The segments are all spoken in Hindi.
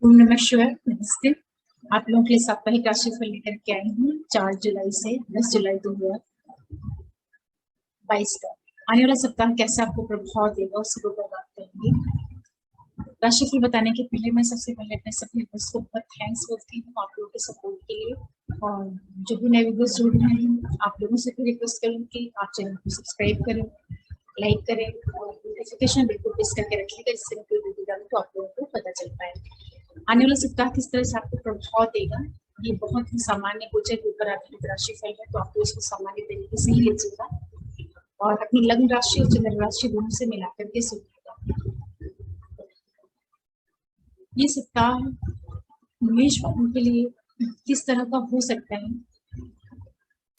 ओम नमः शिवाय। नमस्ते। आप लोगों के लिए साप्ताहिक राशिफल लेकर के आई हूँ 4 जुलाई से 10 जुलाई 2022 का। आने वाला सप्ताह कैसे आपको प्रभाव देगा उसके ऊपर बात करेंगे। राशिफल बताने के पहले मैं सबसे पहले अपने सभी व्यूअर्स को बहुत थैंक्स बोलती हूँ आप लोगों के सपोर्ट के लिए। और जो भी नए व्यूअर्स जुड़ रहे हैं आप लोगों से भी रिक्वेस्ट करूँ कि आप चैनल को सब्सक्राइब करें, लाइक करें और नोटिफिकेशन बिल्कुल प्रेस करके रखिएगा, जिससे मैं कोई वीडियो डालूं तो आप लोगों को पता चल पाए। आने वाला सप्ताह किस तरह से आपको प्रभाव देगा, ये बहुत ही सामान्य गोचर के ऊपर आधारित राशिफल है, तो आपको इसको सामान्य तरीके से ही लीजिएगा और अपनी लग्न राशि और चंद्र राशि दोनों से मिलाकर के सुनिएगा। ये सप्ताह मेष वालों के लिए किस तरह का हो सकता है।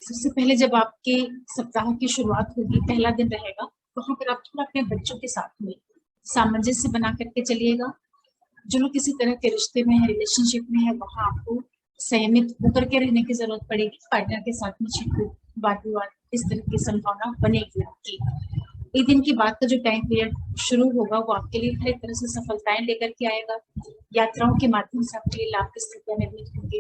सबसे पहले जब आपके सप्ताह की शुरुआत होगी, पहला दिन रहेगा, वहां पर आप थोड़ा अपने बच्चों के साथ में सामंजस्य बना करके चलिएगा। जो लोग किसी तरह के रिश्ते में है, रिलेशनशिप में है, वहां आपको संयमित होकर के रहने की जरूरत पड़ेगी। पार्टनर के साथ में छिटपुट वाद विवाद इस तरह की संभावना बनेगी आपकी। एक दिन के बाद का जो टाइम पीरियड शुरू होगा वो आपके लिए हर तरह से सफलताएं लेकर के आएगा। यात्राओं के माध्यम से आपके लिए लाभ की स्थितियां निर्मित होंगी।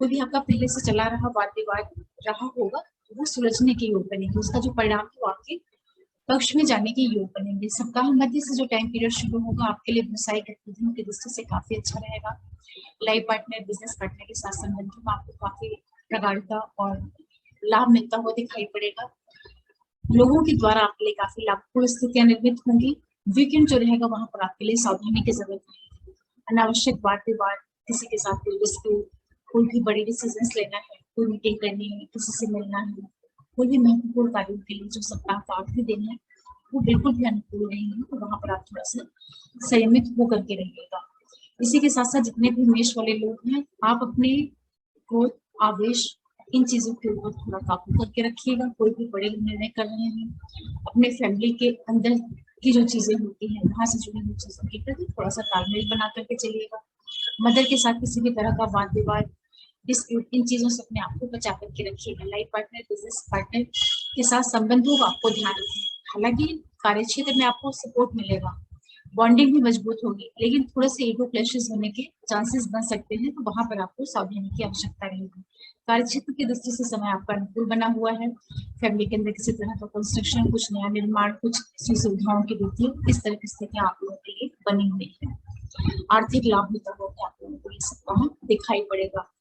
कोई भी आपका पहले से चला रहा वाद विवाद रहा होगा वो सुलझने के योग बनेगी, उसका जो परिणाम है वो आपके पक्ष में जाने के योग बनेंगे। सप्ताह मध्य से जो टाइम पीरियड शुरू होगा आपके लिए व्यवसायिक गतिविधियों की दृष्टि से काफी अच्छा रहेगा। लाइफ पार्टनर, बिजनेस पार्टनर के साथ संबंधों में आपको काफी प्रगाढ़ता और लाभ मिलता हुआ दिखाई पड़ेगा। लोगों के द्वारा आपके लिए काफी लाभपूर्ण स्थितियां निर्मित होंगी। वीकेंड जो रहेगा वहां पर आपके लिए सावधानी की जरूरत है। अनावश्यक वाद विवाद, किसी के साथ कोई डिस्प्यूट, कोई भी बड़ी डिसीजंस लेना है, कोई मीटिंग करनी है, किसी से मिलना है, कोई भी महत्वपूर्ण कार्यों के लिए जो सप्ताह का आखिरी दिन है वो बिल्कुल भी अनुकूल नहीं है, तो वहां पर आप थोड़ा सा संयमित होकर के रहिएगा। इसी के साथ साथ जितने भी मेष वाले लोग हैं आप अपने क्रोध, आवेश, इन चीजों के ऊपर थोड़ा काबू करके रखिएगा। कोई भी बड़े निर्णय कर रहे हैं, अपने फैमिली के अंदर की जो चीजें होती हैं वहां से जुड़ी हुई चीजों के प्रति थोड़ा सा तालमेल बना करके चलिएगा। मदर के साथ किसी भी तरह का वाद विवाद, डिस्प्यूट, इन चीजों से अपने आप को बचा करके रखिएगा। लाइफ पार्टनर, बिजनेस पार्टनर के साथ संबंधों का आपको ध्यान रखें। हालांकि कार्य क्षेत्र में आपको सपोर्ट मिलेगा, बॉन्डिंग भी मजबूत होगी, लेकिन थोड़े से ईगो क्लैशेस होने के चांसेस बन सकते हैं, तो वहां पर आपको सावधानी की आवश्यकता रहेगी। कार्य क्षेत्र की दृष्टि से समय आपका अनुकूल बना हुआ है। फैमिली के अंदर किसी तरह का कंस्ट्रक्शन, कुछ नया निर्माण, कुछ सुविधाओं की वृद्धि, इस तरह की स्थितियां आप लोगों के लिए बनी हुई है। आर्थिक लाभ भी तब आप लोगों को ये सप्ताह दिखाई पड़ेगा।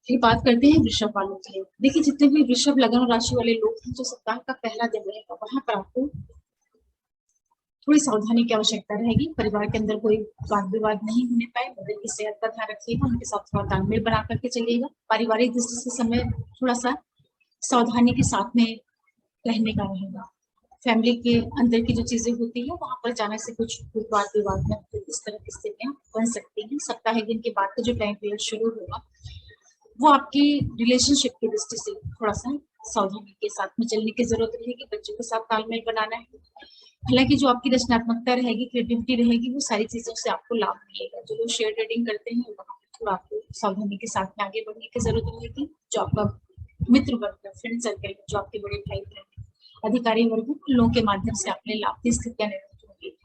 फिर बात करते हैं वृषभ वालों के लिए। देखिए, जितने भी वृषभ लगन राशि वाले लोग हैं, जो सप्ताह का पहला दिन रहेगा वहां पर आपको थोड़ी सावधानी की आवश्यकता रहेगी। परिवार के अंदर कोई वाद विवाद नहीं होने पाए, मदर की सेहत का ध्यान रखिएगा, उनके साथ थोड़ा तालमेल बना करके चलिएगा। पारिवारिक दृष्टि से समय थोड़ा सा सावधानी के साथ में रहने का रहेगा। फैमिली के अंदर की जो चीजें होती है वहां पर जाने से कुछ वाद विवाद में इस तरह की स्थितियां बन सकती हैं। सप्ताह दिन के बाद का जो टाइम पीरियड शुरू होगा वो आपकी रिलेशनशिप की दृष्टि से थोड़ा सा सावधानी के साथ में चलने की जरूरत रहेगी। बच्चों के साथ तालमेल बनाना है। हालांकि जो आपकी रचनात्मकता रहेगी, क्रिएटिविटी रहेगी, वो सारी चीजों से आपको लाभ मिलेगा। जो लोग शेयर ट्रेडिंग करते हैं वहाँ थोड़ा आपको सावधानी के साथ में आगे बढ़ने की जरूरत रहेगी। जो आपका मित्र वर्ग है, फ्रेंड सर्कल, जो आपके बड़े भाई बहन, अधिकारी वर्ग, उन लोगों के माध्यम से अपने लाभ की स्थितियां निर्मित होंगी।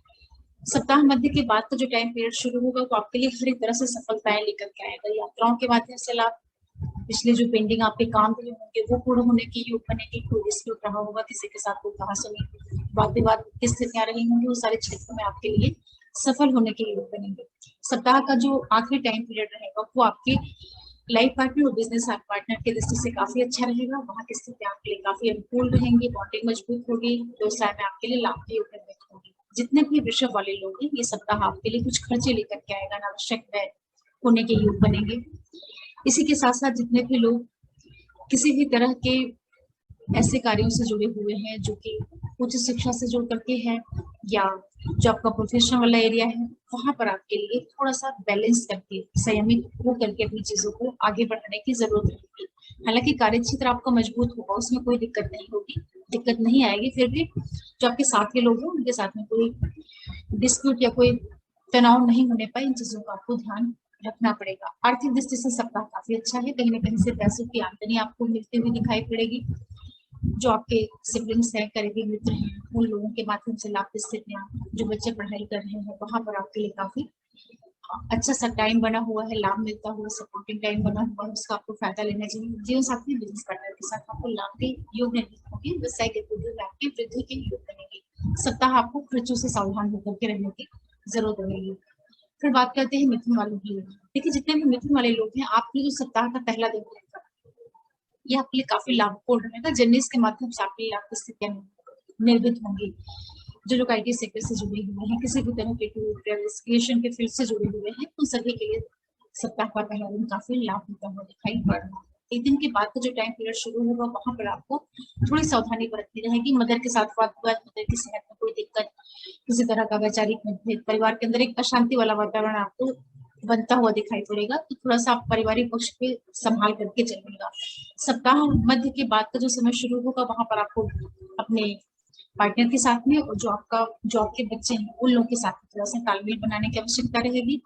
सप्ताह मध्य के बाद का जो टाइम पीरियड शुरू होगा तो आपके लिए हर एक तरह से सफलताएं लेकर के आएगा। यात्राओं के माध्यम से लाभ, पिछले जो पेंडिंग आपके काम रहे होंगे वो पूर्ण होने की योग बनेगी। कोई डिस्प्यूट रहा होगा, किसी के साथ कोई कहासुनी, वाद विवाद की स्थितियां रही होंगी, वो सारे क्षेत्रों में आपके लिए सफल होने के योग बनेंगे। सप्ताह का जो आखिरी टाइम पीरियड रहेगा वो आपके लाइफ पार्टनर और बिजनेस पार्टनर की दृष्टि से काफी अच्छा रहेगा। वहाँ की स्थितियां आपके लिए काफी अनुकूल रहेंगी, बॉन्डिंग मजबूत होगी, व्यवसाय में आपके लिए लाभ की योग निर्मित होगी। जितने भी वृषभ वाले लोग हैं, ये सप्ताह आपके लिए कुछ खर्चे लेकर के आएगा, अनावश्यक व्यय होने के योग बनेंगे। इसी के साथ साथ जितने भी लोग किसी भी तरह के ऐसे कार्यों से जुड़े हुए हैं जो कि उच्च शिक्षा से जुड़ करके है, या जो आपका प्रोफेशन वाला एरिया है, वहां पर आपके लिए थोड़ा सा बैलेंस करके, संयमित हो करके अपनी चीजों को आगे बढ़ाने की जरूरत रहेगी। हालांकि कार्य क्षेत्र आपका मजबूत होगा, उसमें कोई दिक्कत नहीं होगी, दिक्कत नहीं आएगी। फिर भी जो आपके साथ के लोग हैं उनके साथ में कोई डिस्प्यूट या कोई तनाव नहीं होने पाए, इन चीजों का आपको ध्यान रखना पड़ेगा। आर्थिक दृष्टि से सप्ताह काफी अच्छा है। कहीं ना कहीं से पैसों की आमदनी आपको मिलती हुई दिखाई पड़ेगी। जो आपके सिबलिंग्स हैं, करीबी मित्र हैं, उन लोगों के माध्यम से लाभ की स्थितियां, जो बच्चे पढ़ाई कर रहे हैं वहां पर आपके लिए काफी अच्छा सा टाइम बना हुआ है, लाभ मिलता हुआ, सपोर्टिंग टाइम बना हुआ है, उसका आपको फायदा लेना चाहिए। जीवन साथी बिजनेस पार्टनर के साथ आपको लाभ के योग निर्मित होंगे, व्यवसाय गतिविधियों में आपकी वृद्धि के योग बनेंगे। सप्ताह आपको खर्चों से सावधान होकर के रहने की जरूरत रहेगी। फिर बात करते हैं मिथुन वालों की। देखिए जितने भी मिथुन वाले लोग हैं, आपके जो सप्ताह का पहला दिन रहेगा ये आपके लिए काफी लाभपूर्ण रहेगा। जर्नीज के माध्यम से आपके लिए लाभ की स्थितियां निर्मित होंगी। जो लोग आईटी सेक्टर से जुड़े हुए हैं, किसी भी तरह के टूर ट्रेवल्स क्रिएशन के फील्ड से जुड़े हुए हैं, उन सभी के लिए सप्ताह का पहला दिन काफी लाभ होता हुआ दिखाई पड़ रहा है। एक दिन के बाद का जो टाइम पीरियड शुरू होगा वहां पर आपको थोड़ी सावधानी बरतनी रहेगी। मदर के साथ वाद विवाद, मदर की सेहत में कोई दिक्कत, किसी तरह का वैचारिक मतभेद, परिवार के अंदर एक अशांति वाला वातावरण आपको बनता हुआ दिखाई पड़ेगा, तो थोड़ा सा आप पारिवारिक पक्ष पे संभाल करके चलिएगा। सप्ताह मध्य के बाद का जो समय शुरू होगा वहां पर आपको अपने पार्टनर के साथ में और जो आपका जॉब के बच्चे हैं उन लोगों के साथ थोड़ा सा तालमेल बनाने की आवश्यकता रहेगी।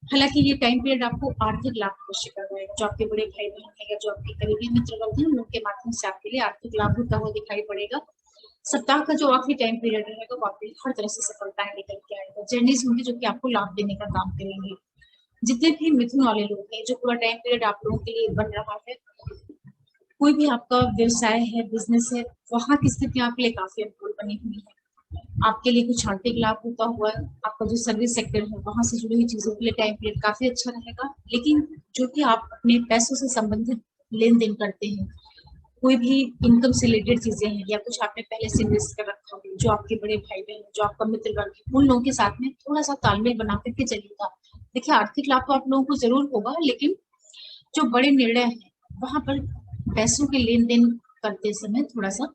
हालांकि ये टाइम पीरियड आपको आर्थिक लाभ अवश्य कर रहेगा। जो आपके बड़े भाई बहन है या जो आपके करीबी मित्र वर्ग हैं उनके माध्यम से आपके लिए आर्थिक लाभ होता हुआ दिखाई पड़ेगा। सप्ताह का जो आखिरी टाइम पीरियड रहेगा वो आपके हर तरह से सफलताएं लेकर के आएगा। जर्नीज होंगी जो कि आपको लाभ देने का काम करेंगे। जितने भी मिथुन वाले लोग हैं, जो पूरा टाइम पीरियड आप लोगों के लिए बन रहा है, कोई भी आपका व्यवसाय है, बिजनेस है, वहां की स्थितियां आपके लिए काफी अनुकूल बनी हुई है। आपके लिए कुछ आर्थिक लाभ होता हुआ, आपका जो सर्विस सेक्टर है वहां से जुड़ी हुई चीजों के लिए टाइम पीरियड काफी अच्छा रहेगा। लेकिन जो कि आप अपने पैसों से संबंधित लेन देन करते हैं, कोई भी इनकम से रिलेटेड चीजें हैं या कुछ आपने पहले से इन्वेस्ट कर रखा हो, जो आपके बड़े भाई बहन, जो आपका मित्र वर्ग है, उन लोगों के साथ में थोड़ा सा तालमेल बना करके चलिएगा। देखिए आर्थिक लाभ तो आप लोगों को जरूर होगा, लेकिन जो बड़े निर्णय हैं वहां पर पैसों के लेन देन करते समय थोड़ा सा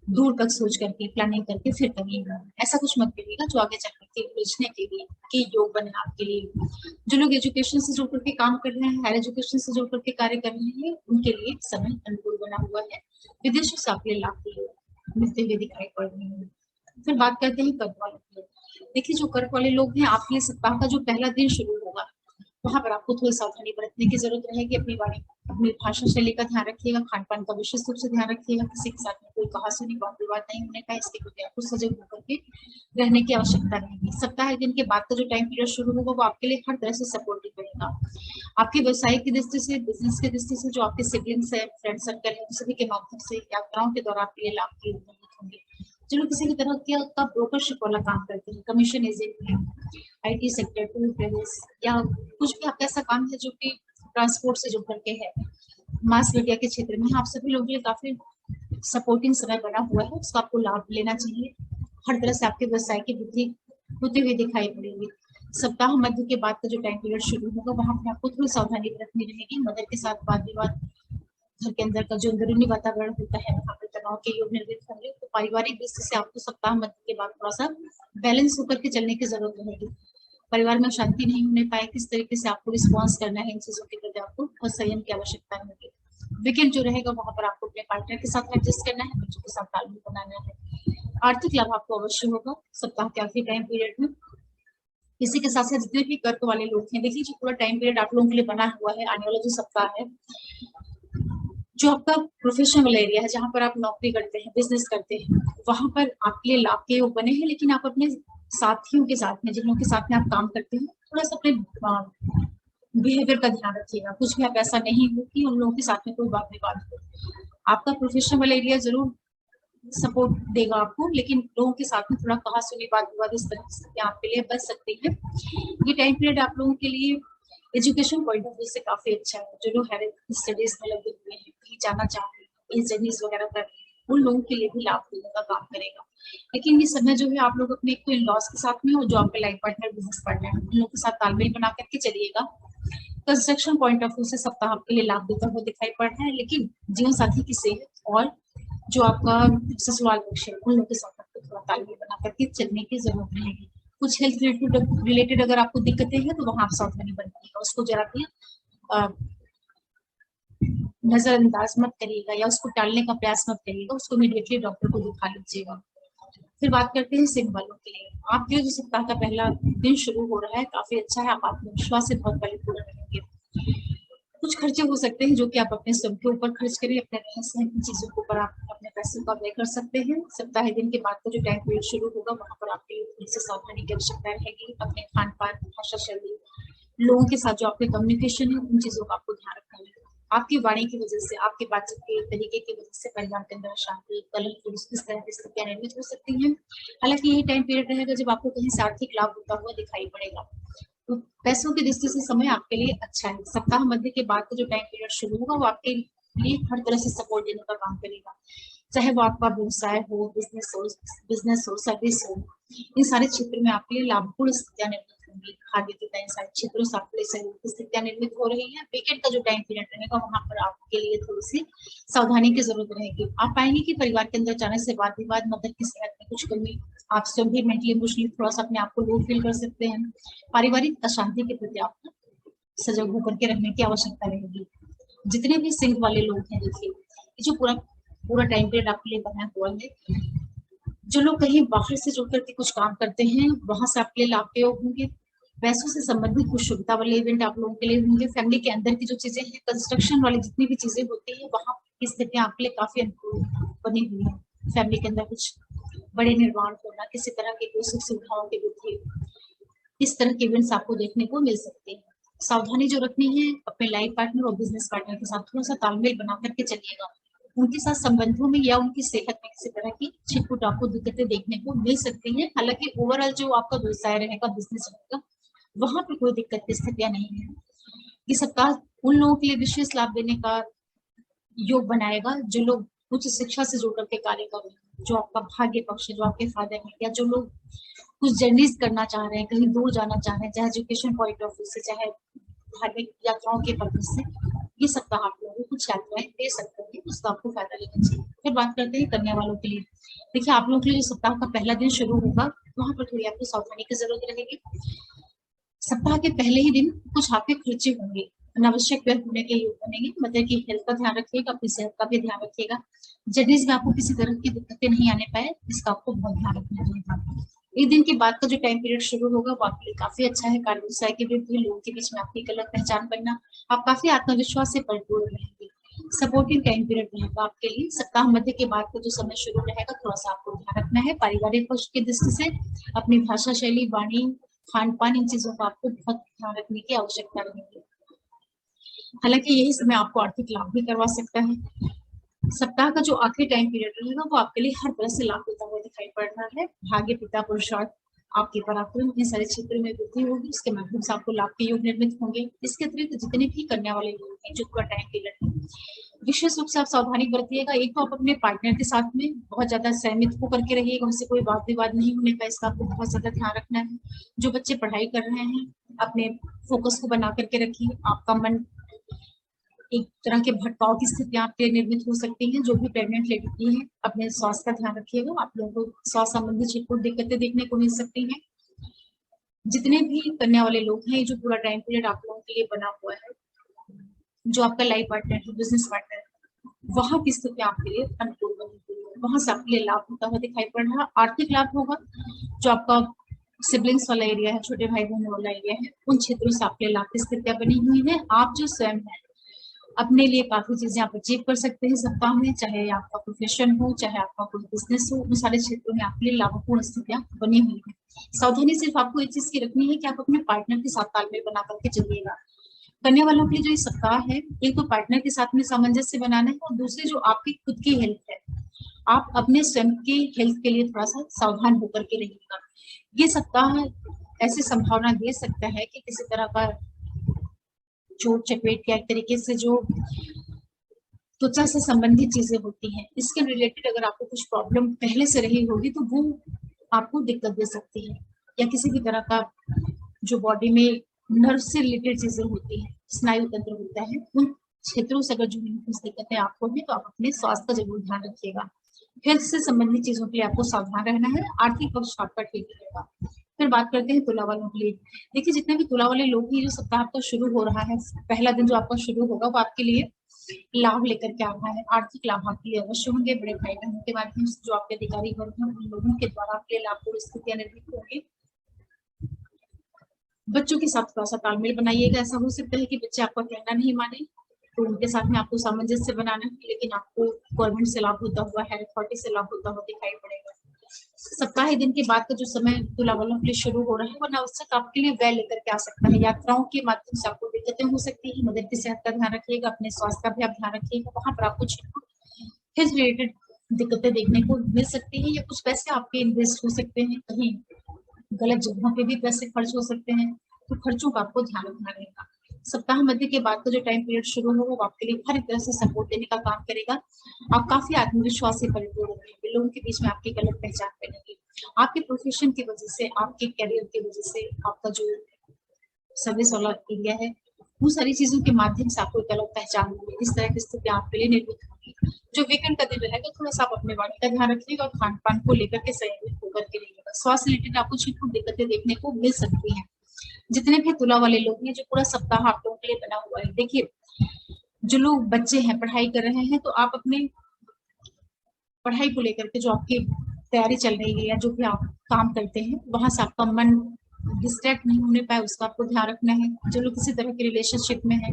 दूर तक सोच करके प्लानिंग करके फिर करिएगा। ऐसा कुछ मत करिएगा जो आगे चल करके बेचने के लिए के योग बने आपके लिए। जो लोग एजुकेशन से जुड़ करके काम कर रहे हैं, हायर एजुकेशन से जुड़ करके कार्य कर रहे हैं, उनके लिए समय अनुकूल बना हुआ है। विदेशों से आपके लाभ मिलते हुए दिखाई पड़ रहे हैं। फिर बात करते हैं कर्क वालों की। देखिए जो कर्क वाले लोग हैं, आपके सप्ताह का जो पहला दिन शुरू होगा वहां पर आपको थोड़ी सावधानी बरतने की जरूरत रहेगी। अपनी भाषा शैली का ध्यान रखिएगा, खान पान का विशेष रूप से ध्यान रखिएगा। किसी के साथ में कोई कहासुनी वाद विवाद नहीं होने का, इसके प्रति आपको सजग होकर के रहने की आवश्यकता रहेगी। सप्ताह दिन के बाद का जो टाइम पीरियड शुरू होगा वो आपके लिए हर तरह से सपोर्टिव रहेगा। आपके व्यवसाय की दृष्टि से, बिजनेस की दृष्टि से, जो आपके सिबलिंग्स है, फ्रेंड सर्कल है, सभी के माध्यम से यात्राओं के दौरान आपके लिए लाभ की उम्मीद होंगी। जो लोग किसी भी तरह का ब्रोकरशिप वाला काम करते हैं, कमीशन एजेंट है, आईटी सेक्टर, टूर ट्रेवल्स या कुछ भी आपका ऐसा काम है जो कि ट्रांसपोर्ट से जुड़ करके है, मास मीडिया के क्षेत्र में, आप सभी लोगों के लिए काफी सपोर्टिंग समय बना हुआ है, उसका आपको लाभ लेना चाहिए। हर तरह से आपके व्यवसाय की वृद्धि होती हुई दिखाई पड़ेगी। सप्ताह मध्य के बाद का जो टाइम पीरियड शुरू होगा वहां पर आपको थोड़ी सावधानी बरतनी रहेगी। मदर के साथ वाद विवाद, घर के अंदर का जो अंदरूनी वातावरण होता है वहां पर तनाव के योग निर्मित होंगे। तो पारिवारिक दृष्टि से आपको सप्ताह मध्य के बाद थोड़ा सा बैलेंस होकर के चलने की जरूरत रहेगी। परिवार में शांति नहीं होने पाए, किस तरीके से आपको रिस्पॉन्स करना है, इन चीजों के प्रति आपको बहुत संयम की आवश्यकता होगी। वीकेंड जो रहेगा वहां पर आपको अपने पार्टनर के साथ एडजस्ट करना है, बच्चों के साथ तालमेल बनाना है। आर्थिक लाभ आपको अवश्य होगा सप्ताह के आखिरी टाइम पीरियड में। इसी के साथ साथ जितने भी कर्क वाले लोग हैं, देखिए जो पूरा टाइम पीरियड आप लोगों के लिए बना हुआ है, आने वाला जो सप्ताह है, जो आपका प्रोफेशनल एरिया है, जहां पर आप नौकरी करते हैं, बिजनेस करते हैं, वहां पर आपके लिए लाभ के योग बने हैं। लेकिन आप अपने साथियों के साथ में, जिन लोगों के साथ में आप काम करते हैं, थोड़ा सा अपने बिहेवियर का ध्यान रखिएगा। कुछ भी आप ऐसा नहीं हो कि उन लोगों के साथ में कोई वाद विवाद हो। आपका प्रोफेशनल एरिया जरूर सपोर्ट देगा आपको, लेकिन लोगों के साथ में थोड़ा कहासुनी वाद विवाद इस तरह से आपके लिए बच सकती है। ये टाइम पीरियड आप लोगों के लिए एजुकेशन पॉइंट ऑफ व्यू से काफी अच्छा है। जो लोग हायर स्टडीज में लगे हुए हैं, कहीं जाना चाह रहे हैं, स्टडीज वगैरह कर रहे हैं, उन लोगों के लिए भी लाभ देने का काम करेगा। लेकिन ये समय जो है आप लोग अपने एक तो इन लॉस के साथ में और जो आपके लाइफ पार्टनर, बिजनेस पार्टनर है, उन लोगों के साथ तालमेल बना करके चलिएगा। कंस्ट्रक्शन पॉइंट ऑफ व्यू से सप्ताह आपके लिए लाभ देता हुआ दिखाई पड़ रहा है। लेकिन जीवन साथी की सेहत और जो आपका ससुराल पक्ष है, उन लोगों के साथ आपको थोड़ा तालमेल बना करके चलने की जरूरत रहेगी। कुछ हेल्थ रिलेटेड अगर आपको दिक्कतें हैं तो वहां आप सावधानी बरतिएगा, उसको जरा भी नजरअंदाज मत करिएगा या उसको टालने का प्रयास मत करिएगा, उसको इमीडिएटली डॉक्टर को दिखा लीजिएगा। फिर बात करते हैं सिंह वालों के लिए। आपके लिए जो सप्ताह का पहला दिन शुरू हो रहा है काफी अच्छा है, आप आत्मविश्वास से बहुत परिपूर्ण रहेंगे। कुछ खर्चे हो सकते हैं जो कि आप अपने स्वयं के ऊपर खर्च करें, अपने रहन सहन की चीजों के ऊपर आप अपने पैसों का व्यय कर सकते हैं। सप्ताह दिन के बाद का जो टाइम पीरियड शुरू होगा वहां पर आपके लिए थोड़ी सी सावधानी की आवश्यकता रहेगी। अपने खान पान, भाषा शैली, लोगों के साथ जो आपके कम्युनिकेशन है उन चीजों का आपको ध्यान रखना है। आपकी वाणी की वजह से, आपकी बातचीत के तरीके की वजह से परिवार के अंदर अशांति, कलह, इस तरह की स्थितियां निर्मित हो सकती हैं। हालांकि यही टाइम पीरियड रहेगा जब आपको कहीं से आर्थिक लाभ होता हुआ दिखाई पड़ेगा। तो पैसों की दृष्टि से समय आपके लिए अच्छा है। सप्ताह मध्य के बाद का जो टाइम पीरियड शुरू होगा वो आपके लिए हर तरह से सपोर्ट देने का काम करेगा। चाहे वो आपका व्यवसाय हो, बिजनेस हो, सर्विस हो, इन सारे क्षेत्र में आपके लिए लाभपूर्ण स्थितियां निर्मित होंगी। खाद्य तथा इन सारे क्षेत्रों से आपके लिए सहयोग की स्थितियां निर्मित हो रही है। वीकेंड का जो टाइम पीरियड रहेगा वहां पर आपके लिए थोड़ी सी सावधानी की जरूरत रहेगी। आप पाएंगे कि परिवार के अंदर अचानक से वाद विवाद, मदर की सेहत में कुछ कमी, आप स्वयं भी मेंटली इमोशनली थोड़ा सा अपने आप को लो फील कर सकते हैं। पारिवारिक अशांति के प्रति आपको सजग होकर के रहने की आवश्यकता रहेगी। जितने भी सिंह वाले लोग हैं, देखिए ये जो पूरा पूरा टाइम पीरियड आपके लिए बना हुआ है, जो लोग कहीं बाहर से जुड़ करके कुछ काम करते हैं वहां से आपके लिए लाभदायक होंगे। पैसों से संबंधित कुछ शुभता वाले इवेंट आप लोगों के लिए होंगे। फैमिली के अंदर की जो चीजें हैं, कंस्ट्रक्शन वाली जितनी भी चीजें होती है, वहां की स्थितियां आपके लिए काफी अनुकूल बनी हुई है। फैमिली के अंदर कुछ बड़े निर्माण होना, किसी तरह की कोई सुख सुविधाओं की वृद्धि, इस तरह के इवेंट्स आपको देखने को मिल सकते हैं। सावधानी जो रखनी है, अपने लाइफ पार्टनर और बिजनेस पार्टनर के साथ थोड़ा सा तालमेल बना करके चलिएगा। उनके साथ संबंधों में या उनकी सेहत में किसी तरह की छिटपुट आपको दिक्कतें देखने को मिल सकती हैं। हालांकि ओवरऑल जो आपका व्यवसाय रहेगा, बिजनेस रहेगा, वहां पर कोई दिक्कत की स्थितियां नहीं है। ये सप्ताह उन लोगों के लिए विशेष लाभ देने का योग बनाएगा जो लोग उच्च शिक्षा से जुड़ करके कार्य कर रहे हैं, जो आपका भाग्य पक्ष है, जो आपके फायदे में, या जो लोग कुछ जर्नीज करना चाह रहे हैं, कहीं दूर जाना चाह रहे हैं, चाहे एजुकेशन पॉइंट ऑफ व्यू से, चाहे धार्मिक यात्राओं के पर्पज से, ये सप्ताह आप लोगों को कुछ यात्राएं दे सकते हैं, उसका आपको फायदा लेना चाहिए। फिर बात करते हैं कन्या वालों के लिए। देखिए, आप लोगों के लिए जो सप्ताह का पहला दिन शुरू होगा वहां पर थोड़ी आपको सावधानी की जरूरत रहेगी। सप्ताह के पहले ही दिन कुछ आपके खर्चे होंगे, अनावश्यक व्यय होने के योग बनेंगे। मतलब की हेल्थ का ध्यान रखिएगा, अपनी सेहत का भी ध्यान रखिएगा। जर्नीज में आपको किसी तरह की दिक्कतें नहीं आने पाए, इसका आपको बहुत ध्यान रखना रहेगा। एक दिन के बाद का जो टाइम पीरियड शुरू होगा वो आपके लिए काफी अच्छा है। कार्य व्यवसाय की वृद्धि, लोगों के बीच में आपकी एक अलग पहचान बनना, आप काफी आत्मविश्वास से परिपूर्ण रहेंगे। सपोर्टिव टाइम पीरियड रहेगा आपके लिए। सप्ताह मध्य के बाद का जो समय शुरू रहेगा, थोड़ा सा आपको ध्यान रखना है पारिवारिक पक्ष की दृष्टि से। अपनी भाषा शैली, वाणी, खान पान, इन चीजों का आपको बहुत ध्यान रखने की आवश्यकता रहेगी। हालांकि यही समय आपको आर्थिक लाभ भी करवा सकता है। सप्ताह का जो आखिरी टाइम पीरियड रहेगा वो आपके लिए हर तरह से लाभ देता हुआ दिखाई पड़ रहा है। भाग्य, पिता, पुरुषार्थ, आपके पराक्रम, इन सारे क्षेत्रों में वृद्धि होगी, उसके माध्यम से आपको लाभ के योग निर्मित होंगे। इसके अतिरिक्त जितने भी कन्या वाले लोग हैं, जो पूरा टाइम पीरियड है, विशेष रूप से आप सावधानी बरतिएगा। एक तो आप अपने पार्टनर के साथ में बहुत ज्यादा सहमत होकर के रहिएगा, उनसे कोई वाद विवाद नहीं होने का, इसका आपको बहुत ज्यादा ध्यान रखना है। जो बच्चे पढ़ाई कर रहे हैं, अपने फोकस को बना करके रखिए। आपका मन एक तरह के भटकाव की स्थितियां आपके लिए निर्मित हो सकती हैं। जो भी प्रेग्नेंट लेडी है, अपने स्वास्थ्य का ध्यान रखिएगा। आप लोगों को स्वास्थ्य संबंधी छिटपुट दिक्कतें देखने को मिल सकती हैं। जितने भी करने वाले लोग हैं, जो पूरा टाइम पीरियड आप लोगों के लिए बना हुआ है, जो आपका लाइफ पार्टनर है, बिजनेस पार्टनर, वहां की स्थिति आपके लिए अनुकूल बनी हुई है। वहां से आपके लिए लाभ होता हुआ दिखाई पड़ रहा है। आर्थिक लाभ होगा। जो आपका सिबलिंग्स वाला एरिया है, छोटे भाई बहनों वाला एरिया है, उन क्षेत्रों से आपके लिए लाभ की स्थितियां बनी हुई है। आप जो स्वयं है, अपने लिए काफी चीजें आप अचीव कर सकते हैं सप्ताह में, चाहे आपका प्रोफेशन हो, चाहे आपका कोई बिजनेस हो, उन सारे क्षेत्रों में आपके लिए लाभपूर्ण स्थितियां बनी हुई है। सावधानी सिर्फ आपको एक चीज की रखनी है कि आप अपने पार्टनर के साथ तालमेल बना करके चलिएगा। करने वालों के लिए जो ये सप्ताह है, एक तो पार्टनर के साथ में सामंजस्य बनाना है, और दूसरी जो आपकी खुद की हेल्थ है, आप अपने स्वयं की हेल्थ के लिए थोड़ा सा सावधान होकर के रहिएगा। ये सप्ताह ऐसी संभावना दे सकता है कि किसी तरह का चोट चपेट या एक तरीके से जो त्वचा से संबंधित चीजें होती हैं, इसके रिलेटेड अगर आपको कुछ प्रॉब्लम पहले से रही होगी तो वो आपको दिक्कत दे सकती है। या किसी भी तरह का जो बॉडी में नर्व से रिलेटेड चीजें होती हैं, स्नायु तंत्र होता है, उन क्षेत्रों से अगर जुड़ी हुई कुछ दिक्कतें आपको भी, तो आप अपने स्वास्थ्य का जरूर ध्यान रखिएगा। हेल्थ से संबंधित चीजों के लिए आपको सावधान रहना है। आर्थिक पक्ष आपका ठीक रहेगा। फिर बात करते हैं तुला वालों के लिए। देखिए, जितने भी तुला वाले लोग हैं, जो सप्ताह आपका शुरू हो रहा है, पहला दिन जो आपका शुरू होगा वो आपके लिए लाभ लेकर के आ रहा है। आर्थिक लाभ आपके लिए अवश्य होंगे। बड़े भाई बहनों के माध्यम से, जो आपके अधिकारी वर्ग हैं, उन लोगों के द्वारा आपके लिए लाभपूर्ण स्थितियां निर्मित होंगी। बच्चों के साथ थोड़ा सा तालमेल बनाइएगा। ऐसा हो सकता है कि बच्चे आपका कहना नहीं माने, तो उनके साथ में आपको सामंजस्य बनाना है, लेकिन आपको गवर्नमेंट से लाभ होता हुआ, हेल्थ अथॉरिटी से लाभ होता हुआ दिखाई पड़ेगा। सप्ताह दिन के बाद का जो समय तुला वालों के लिए शुरू हो रहा है वो अनावश्यक आपके लिए व्यय लेकर के आ सकता है। यात्राओं के माध्यम से आपको दिक्कतें हो सकती है। मदर की सेहत का ध्यान रखिएगा, अपने स्वास्थ्य का भी आप ध्यान रखिएगा। वहां पर आपको हेल्थ रिलेटेड दिक्कतें देखने को मिल सकती है, या कुछ पैसे आपके इन्वेस्ट हो सकते हैं, कहीं गलत जगहों पे भी पैसे खर्च हो सकते हैं, तो खर्चों का आपको ध्यान रखना रहेगा। सप्ताह मध्य के बाद का जो टाइम पीरियड शुरू होगा वो आपके लिए हर तरह से सपोर्ट देने का काम करेगा। आप काफी आत्मविश्वास से परिपूर्ण रहेंगे, लोगों के बीच में आपकी गलत पहचान बनेगी। आपके प्रोफेशन की वजह से, आपके करियर की वजह से, आपका जो सर्विस वाला एरिया है, वो सारी चीजों के माध्यम से आपको गलत पहचान होगी। इस तरह की स्थिति आपके लिए निर्मित होगी। जो वीकेंड का दिन रहेगा थोड़ा सा आप अपने बॉडी का ध्यान रखिएगा और खान पान को लेकर के संयमित होकर के रहिएगा। स्वास्थ्य रिलेटेड आपको छिटपुट दिक्कतें देखने को मिल सकती हैं। जितने भी तुला वाले लोग हैं, जो पूरा सप्ताह आप लोगों के लिए बना हुआ है, देखिए जो लोग बच्चे हैं पढ़ाई कर रहे हैं, तो आप अपने पढ़ाई को लेकर के जो आपकी तैयारी चल रही है या जो भी आप काम करते हैं वहां से आपका मन डिस्ट्रैक्ट नहीं होने पाए, उसका आपको ध्यान रखना है। जो लोग किसी तरह के रिलेशनशिप में है,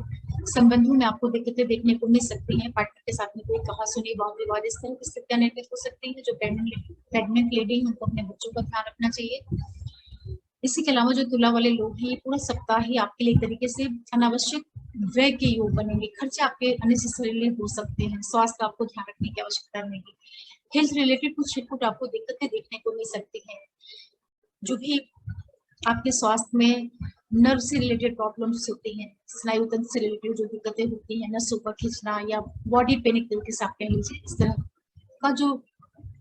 संबंधों में आपको दिक्कतें देखने को मिल सकती हैं, पार्टनर के साथ में कोई कहा सुनी वाद विवाद इस तरह की स्थितियां निर्मित हो सकती है। जो प्रेग्नेंट लेडी है उनको अपने बच्चों का ध्यान रखना चाहिए। इसी के अलावा जो तुला वाले लोग हैं, ये पूरा सप्ताह ही आपके लिए एक तरीके से अनावश्यक व्यय के योग बनेंगे। खर्चे आपके अननेसेसरीली हो सकते हैं। स्वास्थ्य का आपको ध्यान रखने की आवश्यकता रहेगी। हेल्थ रिलेटेड कुछ छिटपुट आपको दिक्कतें देखने को मिल सकती हैं। जो भी आपके स्वास्थ्य में नर्व से रिलेटेड प्रॉब्लम्स होती हैं, स्नायु तंत्र से रिलेटेड जो दिक्कतें होती हैं, नसों का खींचना या बॉडी पेन एक तरीके से आप कह लीजिए, इस तरह का जो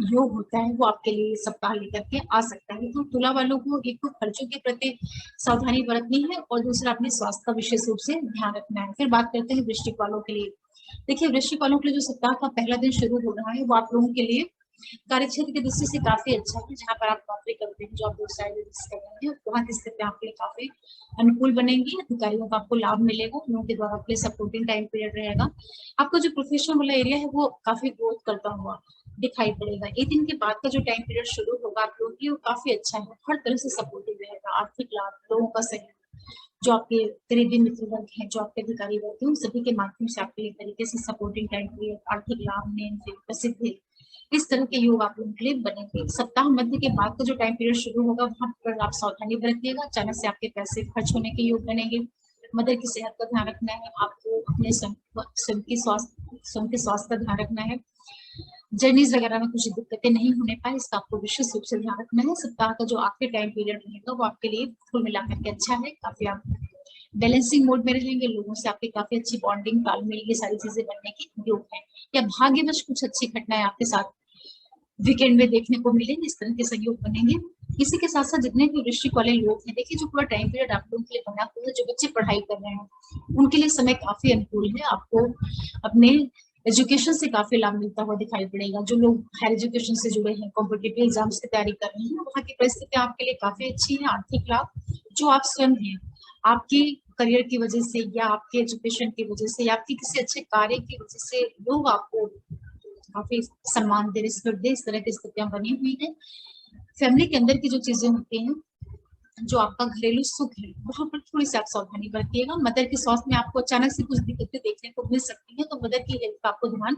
योग होता है वो आपके लिए सप्ताह लेकर के आ सकता है। तो तुला वालों को एक तो खर्चों के प्रति सावधानी बरतनी है और दूसरा अपने स्वास्थ्य का विशेष रूप से ध्यान रखना है। फिर बात करते हैं वृश्चिक वालों के लिए। देखिए वृश्चिक वालों के लिए जो सप्ताह का पहला दिन शुरू हो रहा है वो आप लोगों के लिए कार्य क्षेत्र की दृष्टि से काफी अच्छा है। जहाँ पर आप नौकरी करते हैं, जो आप व्यवसाय कर रहे हैं, वहाँ की स्थिति आपके लिए काफी अनुकूल बनेंगी। अधिकारियों का आपको लाभ मिलेगा, उनके के द्वारा आपके सपोर्टिंग टाइम पीरियड रहेगा। आपका जो प्रोफेशनल वाला एरिया है वो काफी ग्रोथ करता हुआ दिखाई पड़ेगा। एक दिन के बाद का जो टाइम पीरियड शुरू होगा आप लोगों के लिए वो काफी अच्छा है, हर तरह से सपोर्टिव रहेगा। आर्थिक लाभ, लोगों का सहयोग, जो आपके करीबी मित्र वर्ग हैं, जो आपके अधिकारी वर्ग हैं, उन सभी के माध्यम से आपके लिए तरीके से सपोर्टिंग टाइम पीरियड, आर्थिक लाभ, नेम प्रसिद्धि, इस तरह के योग आप लोगों के लिए बनेंगे। सप्ताह मध्य के बाद का जो टाइम पीरियड शुरू होगा वहां पर आप सावधानी बरतिएगा। अचानक से आपके पैसे खर्च होने के योग बनेंगे। मदर की सेहत का ध्यान रखना है आपको, अपने स्वयं के स्वास्थ्य का ध्यान रखना है। जर्नीज वगैरह में कुछ दिक्कतें नहीं होने पाए, इसका आपको विशेष रूप से ध्यान रखना है। सप्ताह का जो आखिरी टाइम पीरियड रहेगा वो आपके लिए कुल मिलाकर के अच्छा है। काफी आप बैलेंसिंग मोड में रहेंगे, लोगों से आपकी काफी अच्छी बॉन्डिंग, तालमेल, ये सारी चीजें बनने की योग है। या भाग्यवश कुछ अच्छी घटनाएं आपके साथ वीकेंड में देखने को मिलेंगे, इस तरह के सहयोग बनेंगे। इसी के साथ साथ जितने भी वृश्चिक वाले लोग हैं, देखिए जो पूरा टाइम पीरियड आप लोगों के लिए बना हुआ है, जो बच्चे पढ़ाई कर रहे हैं उनके लिए समय काफी अनुकूल है। आपको अपने एजुकेशन से काफी लाभ मिलता हुआ दिखाई पड़ेगा। जो लोग हायर एजुकेशन से जुड़े हैं, कॉम्पिटिटिव एग्जाम्स की तैयारी कर रहे हैं, वहाँ की परिस्थिति आपके लिए काफी अच्छी है। आर्थिक लाभ जो आप स्वयं हैं, आपकी करियर की वजह से या आपके एजुकेशन की वजह से या आपकी किसी अच्छे कार्य की वजह से लोग आपको काफी सम्मान दे, रिस्पेक्ट दे, इस तरह की स्थितियां बनी हुई है। फैमिली के अंदर की जो चीजें होती हैं, जो आपका घरेलू सुख है, वहां पर थोड़ी सी आप सावधानी बरतिएगा। मदर के स्वास्थ्य में आपको अचानक से कुछ दिक्कतें देखने को मिल सकती है, तो मदर की हेल्थ का आपको ध्यान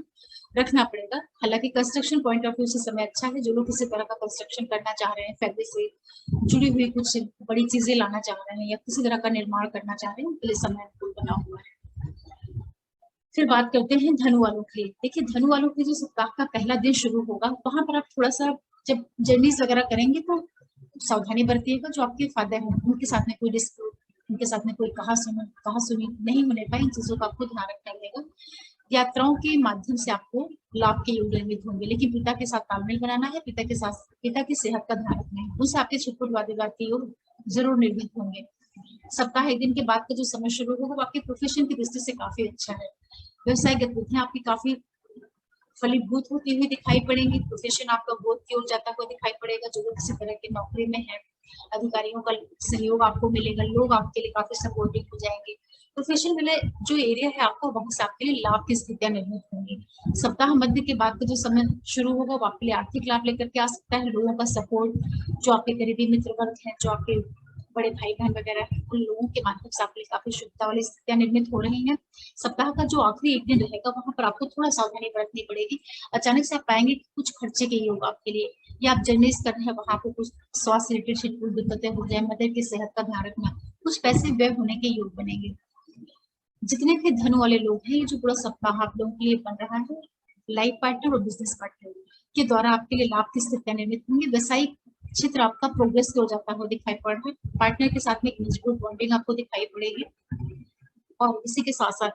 रखना पड़ेगा। हालांकि कंस्ट्रक्शन पॉइंट ऑफ व्यू से समय अच्छा है। जो लोग किसी तरह का कंस्ट्रक्शन करना चाह रहे हैं, फैमिली से जुड़ी हुई कुछ बड़ी चीजें लाना चाह रहे हैं या किसी तरह का निर्माण करना चाह रहे हैं, उनके लिए समय अनुकूल बना हुआ है। फिर बात करते हैं धनु वालों के लिए। देखिए धनु वालों के जो सप्ताह का पहला दिन शुरू होगा वहां पर आप थोड़ा सा जब जर्नीज वगैरह करेंगे तो सावधानी बरतिएगा। जो आपके फादर हैं उनके साथ में कोई डिस्प्यूट, उनके साथ में कोई कहा सुनी नहीं होने पाए, इन चीजों का आपको ध्यान रखना रहेगा। यात्राओं के माध्यम से आपको लाभ के योग निर्मित होंगे, लेकिन पिता के साथ तालमेल बनाना है, पिता की सेहत का ध्यान रखना है, उनसे आपके छिटपुट वाद विवाद के योग जरूर निर्मित होंगे। सप्ताह एक दिन के बाद का जो समय शुरू होगा वो आपके प्रोफेशन की दृष्टि से काफी अच्छा है। व्यवसाय गतिविधियां आपकी काफी फलीभूत होती हुई दिखाई पड़ेंगी। प्रोफेशन आपका ग्रोथ की ओर जाता हुआ दिखाई पड़ेगा। जो लोग किसी तरह की नौकरी में है, अधिकारियों का सहयोग आपको मिलेगा, लोग आपके लिए काफी सपोर्टिव हो जाएंगे। प्रोफेशन वाले जो एरिया है आपको, वहां से आपके लिए लाभ की स्थितियां निर्मित होंगी। सप्ताह मध्य के बाद का जो समय शुरू होगा वो आपके लिए आर्थिक लाभ लेकर के आ सकता है। लोगों का सपोर्ट, जो आपके करीबी मित्र वर्ग है, जो आपके बड़े भाई बहन वगैरह है, उन लोगों के माध्यम से आपके लिए काफी शुभता वाली स्थितियां निर्मित हो रही हैं। सप्ताह का जो आखिरी एक दिन रहेगा वहां पर आपको थोड़ा सावधानी बरतनी पड़ेगी। अचानक से आप पाएंगे कि कुछ खर्चे के योग आपके लिए या आप जर्नीज कर रहे हैं, वहां पर कुछ स्वास्थ्य रिलेटेड शेड्यूल दिक्कतें हो जाए, मदर की सेहत का ध्यान रखना, कुछ पैसे व्यय होने के योग बनेंगे। जितने भी धन वाले लोग हैं, ये जो पूरा सप्ताह आप लोगों के लिए बन रहा है, लाइफ पार्टनर और बिजनेस पार्टनर के द्वारा आपके लिए लाभ की स्थितियां निर्मित होंगी। व्यवसायिक क्षेत्र आपका प्रोग्रेस हो जाता हुआ दिखाई पड़ रहा है। पार्टनर के साथ में एक मजबूत बॉन्डिंग आपको दिखाई पड़ेगी। और इसी के साथ साथ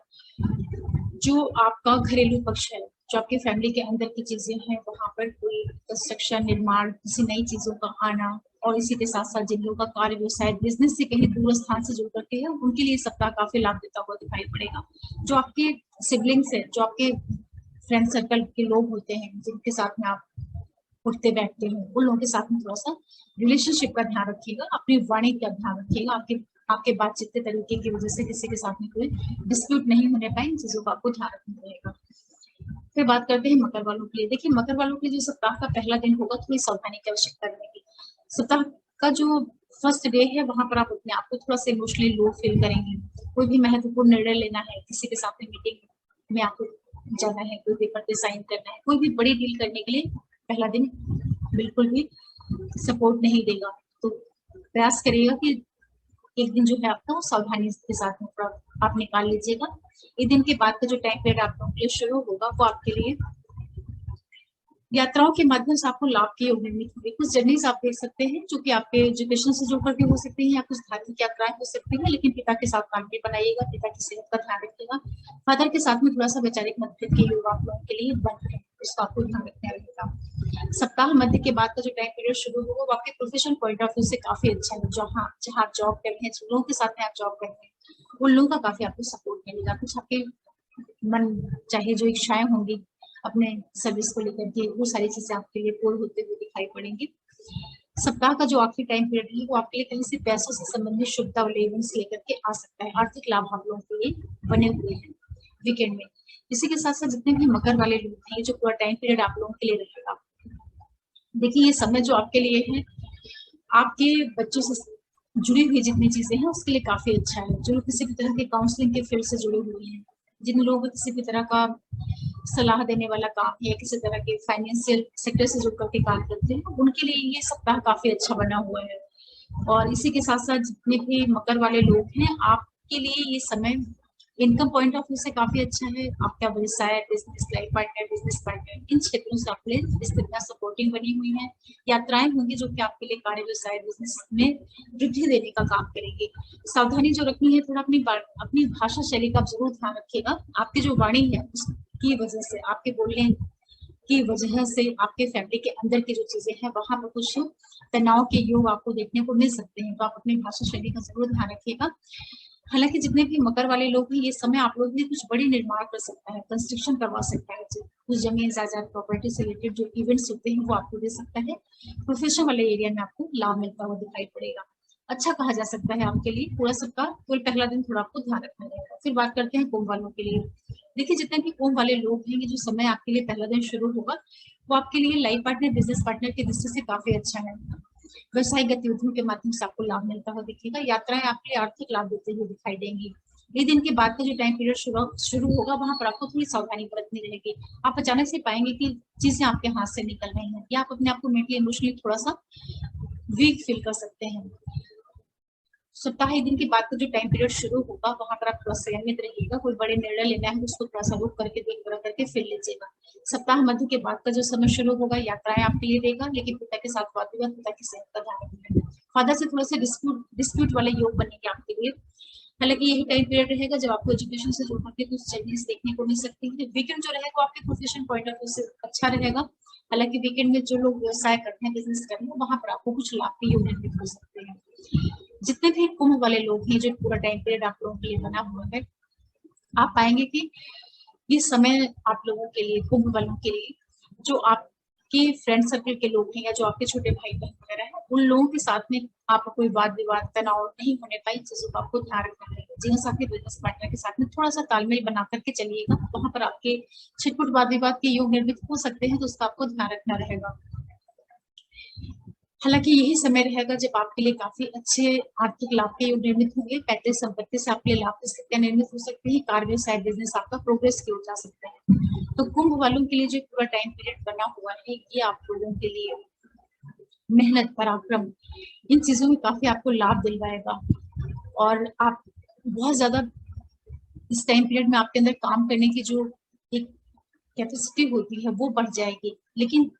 जो आपका घरेलू पक्ष है, जो आपके फैमिली के अंदर की चीजें हैं, वहां पर कोई कंस्ट्रक्शन, निर्माण, किसी नई चीजों का आना, और इसी के साथ साथ जिन लोगों का कार्य व्यवसाय बिजनेस से कहीं दूर स्थान से जुड़ करके है, उनके लिए सप्ताह काफी लाभ देता हुआ दिखाई पड़ेगा। जो आपके सिबलिंग्स है, जो आपके फ्रेंड सर्कल के लोग होते हैं, जिनके साथ में आप उठते बैठते हैं, उन लोगों के साथ में थोड़ा सा रिलेशनशिप का ध्यान रखिएगा, अपनी वाणी का ध्यान रखिएगा। आपके बातचीत के तरीके की वजह से किसी के साथ में कोई डिस्प्यूट नहीं होने पाए, इन चीजों का आपको ध्यान रखना रहेगा। फिर बात करते हैं मकर वालों के लिए। देखिए, मकर वालों के लिए जो सप्ताह का पहला दिन होगा, थोड़ी सावधानी की आवश्यकता रहेगी। सप्ताह का जो फर्स्ट डे है, वहां पर आप अपने आप को थोड़ा सा इमोशनली लो फील करेंगे। कोई भी महत्वपूर्ण निर्णय लेना है, किसी के साथ में मीटिंग में आपको जाना है, कोई पेपर पे साइन करना है, कोई भी बड़ी डील करने के लिए पहला दिन बिल्कुल भी सपोर्ट नहीं देगा। तो प्रयास करिएगा कि एक दिन जो है आपका वो सावधानी के साथ में आप निकाल लीजिएगा। एक दिन के बाद का जो टाइम पीरियड आप लोगों के लिए शुरू होगा, वो आपके लिए यात्राओं के माध्यम से आपको लाभ की उम्मीद होगी। कुछ जर्नीज आप देख सकते हैं जो कि आपके एजुकेशन से जुड़ करके हो सकती है, या कुछ धार्मिक यात्राएं हो सकती है, लेकिन पिता के साथ तालमेल बनाइएगा, पिता की सेहत का ध्यान रखिएगा। फादर के साथ में थोड़ा सा वैचारिक मतभेद के योग आप लोगों के लिए बन रहे हैं, इसका आपको ध्यान रखना रहेगा। सप्ताह मध्य के बाद का जो टाइम पीरियड शुरू होगा, वो आपके प्रोफेशनल पॉइंट ऑफ व्यू से काफी अच्छा है। जहाँ जहाँ आप जॉब कर रहे हैं, जिन लोगों के साथ में आप जॉब कर रहे हैं, उन लोगों का काफी आपको सपोर्ट मिलेगा। कुछ आपके मन चाहे जो इच्छाएं होंगी अपने सर्विस को लेकर के, वो सारी चीजें आपके लिए पूर्ण होते हुए दिखाई पड़ेंगी। सप्ताह का जो आखिरी टाइम पीरियड है, वो आपके लिए कहीं से पैसों से संबंधित शुभता वाले इवेंट्स लेकर के आ सकता है। आर्थिक लाभ आप लोगों के लिए बने हुए हैं वीकेंड में। इसी के साथ साथ जितने भी मकर वाले लोग हैं, ये जो पूरा टाइम पीरियड आप लोगों के लिए रहेगा, देखिए ये समय जो आपके लिए है, आपके बच्चों से जुड़ी हुई जितनी चीजें हैं, उसके लिए काफी अच्छा है। जो लोग किसी भी तरह के काउंसलिंग के फील्ड से जुड़े हुए हैं, जिन लोगों को किसी भी तरह का सलाह देने वाला काम है, किसी तरह के फाइनेंशियल सेक्टर से जुड़ करके काम करते हैं, उनके लिए ये सप्ताह काफी अच्छा बना हुआ है। और इसी के साथ साथ जितने भी मकर वाले लोग हैं, आपके लिए ये समय इनकम पॉइंट ऑफ व्यू से काफी अच्छा है। आपका व्यवसाय, business, life partner, business partner, इन क्षेत्रों से आपके लिए स्थितियां सपोर्टिंग बनी हुई है। यात्राएं होंगी जो कि आपके लिए कार्य, व्यवसाय, बिजनेस में वृद्धि देने का काम करेंगे। सावधानी जो रखनी है, थोड़ा अपनी भाषा शैली का जरूर ध्यान रखिएगा। आपकी जो वाणी है उसकी वजह से, आपके बोलने की वजह से आपके फैमिली के अंदर की जो चीजें हैं, वहां पर कुछ तनाव के योग आपको देखने को मिल सकते हैं। तो आप अपनी भाषा शैली का जरूर ध्यान रखिएगा। हालांकि जितने भी मकर वाले लोग हैं, ये समय आप लोग भी कुछ बड़ी निर्माण कर सकता है, कंस्ट्रक्शन करवा सकता है, कुछ जमीन जायदाद प्रॉपर्टी से रिलेटेड जो इवेंट्स होते हैं, वो आपको दे सकता है। प्रोफेशन वाले एरिया में आपको लाभ मिलता हुआ दिखाई पड़ेगा। अच्छा कहा जा सकता है आपके लिए पूरा सप्ताह। केवल पहला दिन थोड़ा आपको ध्यान रखना रहेगा। फिर बात करते हैं कुंभ वालों के लिए। देखिए, जितने भी कुंभ वाले लोग हैं, ये जो समय आपके लिए पहला दिन शुरू होगा, वो आपके लिए लाइफ पार्टनर, बिजनेस पार्टनर की दृष्टि से काफी अच्छा है। व्यवसायिक गतिविधियों के माध्यम से आपको लाभ मिलता हुआ दिखेगा। यात्राएं आपके लिए आर्थिक लाभ देते हुए दिखाई देंगी। एक दिन के बाद का जो टाइम पीरियड शुरू होगा, वहां पर आपको थोड़ी सावधानी बरतनी रहेगी। आप अचानक से पाएंगे कि चीजें आपके हाथ से निकल रही हैं, या आप अपने आप को मेंटली इमोशनली थोड़ा सा वीक फील कर सकते हैं। सप्ताह एक दिन के बाद का जो टाइम पीरियड शुरू होगा, वहां पर आप थोड़ा संयमित रहिएगा। कोई बड़े निर्णय लेना है, उसको थोड़ा सा रुक करके, देख करके फिर लीजिएगा। सप्ताह मध्य के बाद का जो समय शुरू होगा, यात्राएं आपके लिए देगा, लेकिन पिता के साथ वाद विवाद, पिता की सेहत का ध्यान रखना है। फादर से थोड़ा सा डिस्प्यूट वाले योग बनेंगे आपके लिए। हालांकि यही टाइम पीरियड रहेगा जब आपको एजुकेशन से जुड़ करके कुछ चेंजेस देखने को मिल सकती है। वीकेंड जो रहेगा, आपके प्रोफेशन पॉइंट ऑफ व्यू से अच्छा रहेगा। हालांकि वीकेंड में जो लोग व्यवसाय करते हैं, बिजनेस करते हैं, वहां पर आपको कुछ लाभ के योग निर्मित हो सकते हैं। जितने भी कुंभ वाले लोग हैं, जो पूरा टाइम पीरियड आप लोगों के लिए बना हुआ है, आप पाएंगे कि ये समय आप लोगों के लिए, कुंभ वालों के लिए, जो आपके फ्रेंड सर्कल के लोग हैं, या जो आपके छोटे भाई बहन वगैरह हैं, उन लोगों के साथ में आपका कोई वाद विवाद, तनाव नहीं होने पाई, चीजों का आपको ध्यान रखना है। जीवन साथी, बिजनेस पार्टनर के साथ में थोड़ा सा तालमेल बना करके चलिएगा। वहां पर आपके छिटपुट वाद विवाद के योग निर्मित हो सकते हैं, तो उसका आपको ध्यान रखना रहेगा। हालांकि यही समय रहेगा जब आपके लिए काफी अच्छे आर्थिक लाभ के योग निर्मित होंगे। पैतृक संपत्ति से आपके लिए लाभ की स्थितियां निर्मित हो सकती है। कार्य, व्यवसाय, बिजनेस आपका प्रोग्रेस किया जा सकता है। तो कुंभ वालों के लिए जो पूरा टाइम पीरियड बना हुआ है, ये आप लोगों के लिए मेहनत, पराक्रम, इन चीजों में काफी आपको लाभ दिलवाएगा और आप बहुत ज्यादा इस टाइम पीरियड में आपके अंदर काम करने की जो एक कैपेसिटी होती है वो बढ़ जाएगी। लेकिन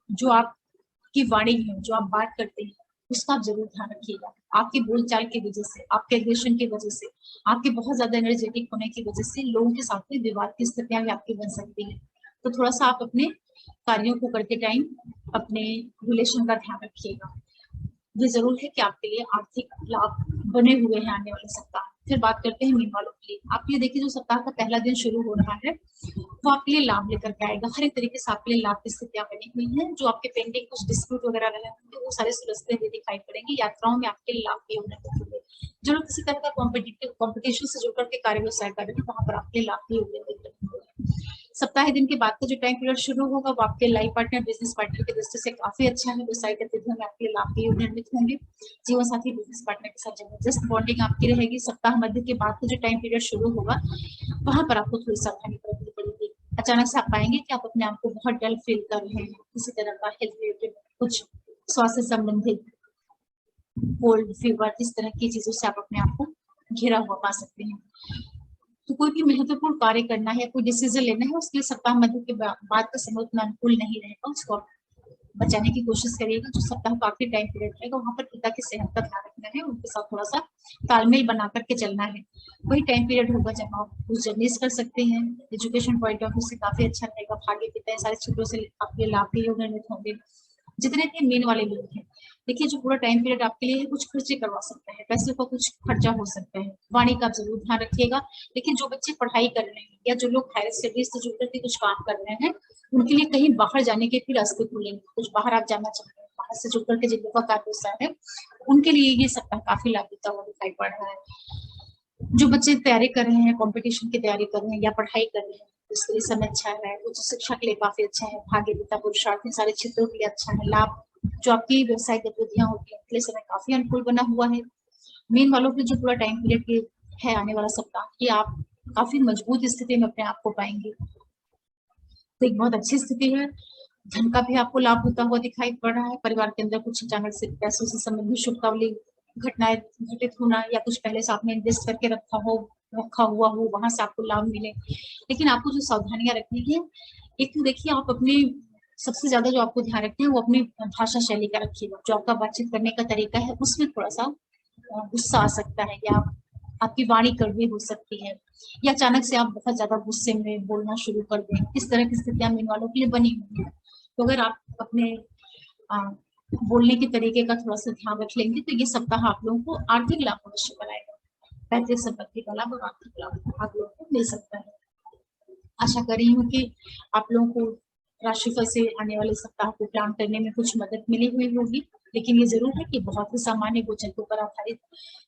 जो आपकी वाणी है, जो आप बात करते हैं, उसका आप जरूर ध्यान रखिएगा। आपके बोलचाल की वजह से, आपके एग्रेशन की वजह से, आपके बहुत ज्यादा एनर्जेटिक होने की वजह से लोगों के साथ में विवाद की स्थितियां भी आपकी बन सकती हैं। तो थोड़ा सा आप अपने कार्यों को करते टाइम अपने रिलेशन का ध्यान रखिएगा। ये जरूर है कि आपके लिए आर्थिक लाभ बने हुए हैं आने वाले सप्ताह। फिर बात करते हैं मीन वालों के लिए। आप ये देखिए, जो सप्ताह का पहला दिन शुरू हो रहा है वो आपके लिए लाभ लेकर के आएगा। हर एक तरीके से आपके लिए लाभ की स्थितियां बनी हुई हैं। जो आपके पेंडिंग कुछ डिस्प्यूट वगैरह रहे होंगे वो सारे सुलझते हुए दिखाई पड़ेंगे। यात्राओं में आपके लिए लाभ भी होने लगेंगे। जो लोग किसी तरह का कॉम्पिटिशन से जुड़कर के कार्य व्यवसाय कर रहे हैं वहां पर आपके लाभ भी होने लगेंगे। सप्ताह दिन के बाद का जो टाइम पीरियड शुरू होगा वो आपके लाइफ पार्टनर, बिजनेस पार्टनर की दृष्टि से काफी अच्छा है। व्यवसायिक गतिविधियों में आपके लाभ भी निर्मित होंगे। जीवन साथी, बिजनेस पार्टनर के साथ जबरदस्त बॉन्डिंग आपकी रहेगी। सप्ताह मध्य के बाद का जो टाइम पीरियड शुरू होगा वहां पर आपको थोड़ी सावधानी बरतनी पड़ेगी। अचानक से आप पाएंगे कि आप अपने आप को बहुत डल फील कर रहे हैं। किसी तरह का हेल्थ रिलेटेड कुछ स्वास्थ्य संबंधित कोल्ड, फीवर, इस तरह की चीजों से आप अपने आप को घिरा हुआ पा सकते हैं। तो कोई भी महत्वपूर्ण कार्य करना है, कोई डिसीजन लेना है, उसके लिए सप्ताह मध्य के बाद का समय उतना अनुकूल नहीं रहेगा। उसको आप बचाने की कोशिश करिएगा। जो सप्ताह का आखिरी टाइम पीरियड रहेगा वहां पर पिता की सेहत का ध्यान रखना है, उनके साथ थोड़ा सा तालमेल बना करके चलना है। वही टाइम पीरियड होगा जब आप कुछ जर्नीज कर सकते हैं। एजुकेशन पॉइंट ऑफ व्यू से काफी अच्छा रहेगा। भाग्य पिता सारे क्षेत्रों से आपके लाभ भी निर्मित होंगे। जितने भी मेन वाले लोग हैं, देखिए जो पूरा टाइम पीरियड आपके लिए है, कुछ खर्चे करवा सकता है, पैसे का कुछ खर्चा हो सकता है। वाणी का जरूर ध्यान रखिएगा। लेकिन जो बच्चे पढ़ाई कर रहे हैं या जो लोग हायर स्टडीज से जुड़कर के कुछ काम कर रहे हैं, उनके लिए कहीं बाहर जाने के फिर रास्ते खुलेंगे। कुछ बाहर आप जाना चाह रहे हैं, बाहर से जुड़कर के जिन लोगों का कार्य है, उनके लिए ये सप्ताह काफी लाभ देता हुआ दिखाई पड़ रहा है। जो बच्चे तैयारी कर रहे हैं, कंपटीशन की तैयारी कर रहे हैं या पढ़ाई कर रहे हैं, उसके लिए समय अच्छा है। उच्च शिक्षा के लिए काफी अच्छा है। भाग्य पिता, पुरुषार्थ, इन सारे क्षेत्रों के लिए अच्छा है। लाभ जो आपकी व्यवसायिक गतिविधियां होती है, इसलिए समय काफी अनुकूल बना हुआ है। मेन वालों के जो पूरा टाइम पीरियड है आने वाला सप्ताह, ये आप काफी मजबूत स्थिति में अपने आप को पाएंगे। तो एक बहुत अच्छी स्थिति है। धन का भी आपको लाभ होता हुआ दिखाई पड़ रहा है। परिवार के अंदर कुछ अचानक से पैसों से संबंधित शुभकामनाएं घटनाएं घटित होना, या कुछ पहले से आपने इन्वेस्ट करके रखा हुआ हो, वहां से आपको लाभ मिले। लेकिन आपको जो सावधानियां रखनी है, एक तो देखिए आप अपने सबसे ज्यादा जो आपको ध्यान रखना है वो अपनी भाषा शैली का रखिएगा। जो आपका बातचीत करने का तरीका है उसमें थोड़ा सा गुस्सा आ सकता है, या आपकी वाणी कड़वी हो सकती है, या अचानक से आप बहुत ज्यादा गुस्से में बोलना शुरू कर दें। इस तरह की स्थितियां मीन वालों के लिए बनी हुई है। तो अगर आप अपने बोलने के तरीके का थोड़ा सा ध्यान रख लेंगे तो ये सप्ताह आप लोगों को आर्थिक लाभ अवश्य बनाएगा। पैतृक संपत्ति का लाभ और आर्थिक लाभ आप लोगों को मिल सकता है। आशा कर रही हूँ कि आप लोगों को राशिफल से आने वाले सप्ताह को प्लान करने में कुछ मदद मिली हुई होगी। लेकिन ये जरूर है कि बहुत ही सामान्य गोचर के ऊपर आधारित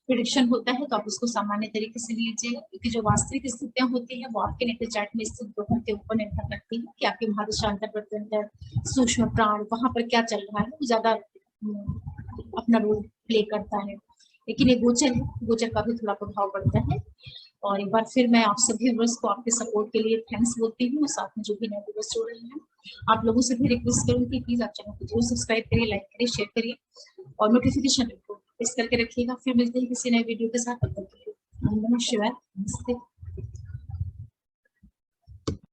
प्रिडिक्शन होता है, तो आप उसको सामान्य तरीके से लीजिएगा। क्योंकि जो वास्तविक स्थितियां होती हैं वो आपके नेत्र चार्ट में स्थित ग्रहों के ऊपर निर्भर करती है कि आपके महादशांतर सूक्ष्म प्राण वहां पर क्या चल रहा है, वो ज्यादा अपना रोल प्ले करता है। लेकिन ये गोचर है, गोचर का भी थोड़ा प्रभाव पड़ता है। और एक बार फिर मैं आप सभी व्यूअर्स को आपके सपोर्ट के लिए थैंक्स बोलती हूँ। साथ में जो भी नए व्यूअर्स जुड़ रहे हैं, आप लोगों से भी रिक्वेस्ट करूंगी प्लीज आप चैनल को जरूर सब्सक्राइब करिए, लाइक करिए, शेयर करिए और नोटिफिकेशन को प्रेस करके रखिएगा। फिर मिलते हैं किसी नए वीडियो के साथ। तब तक के लिए नमः शिवाय, नमस्ते।